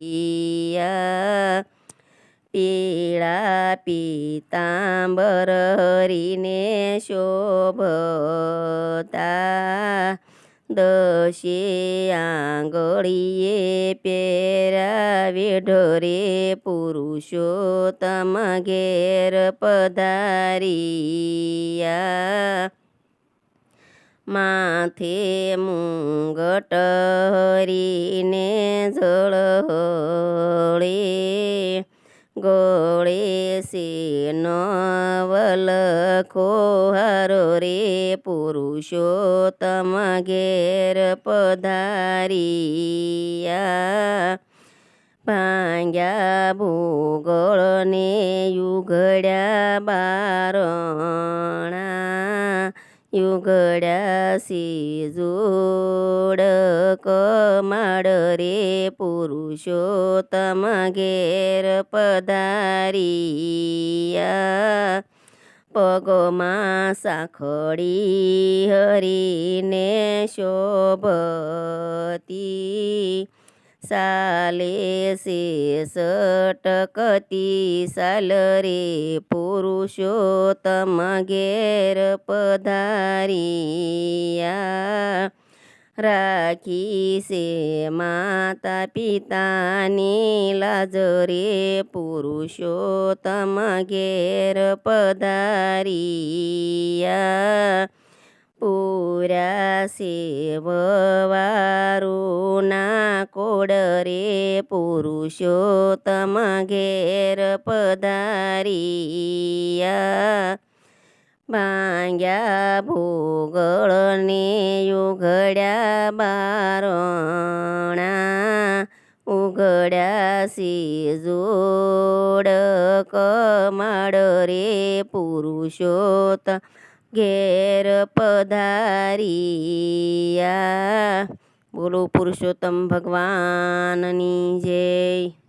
પિયા પીળા પીતાંબર હરીને શોભતા દશે આંગળીએ પહેરાવે ઢરે પુરુષોત્તમ ઘેર પધારિયા માથે મુંગટ હરીને ઝળહળે ગળે સે નવલખો હારો રે પુરુષોત્તમ ઘેર પધારિયા ભાંગ્યા ભૂગોળને યુગડ્યા બારણા યુગડ્યા સી જોડ કમાડ રે પુરુષોત્તમ ઘેર પધારિયા પગમાં સાંકળી હરીને શોભતી સાલે સે સટકતી સાલ રે પુરુષોત્તમ ઘેર પધારિયા રાખી સે માતા પિતાની લાજ રે પુરુષોત્તમ ઘેર પધારિયા પૂરા સેવવારુના કોડ રે પુરુષોત્તમ ઘેર પધારિયા ભાંગ્યા ભૂગળને યુગડ્યા બારણા ઉઘડ્યા સી જોડ કમાડ રે પુરુષોત્તમ ઘેર પધારિયા. બોલો પુરુષોત્તમ ભગવાનની જય.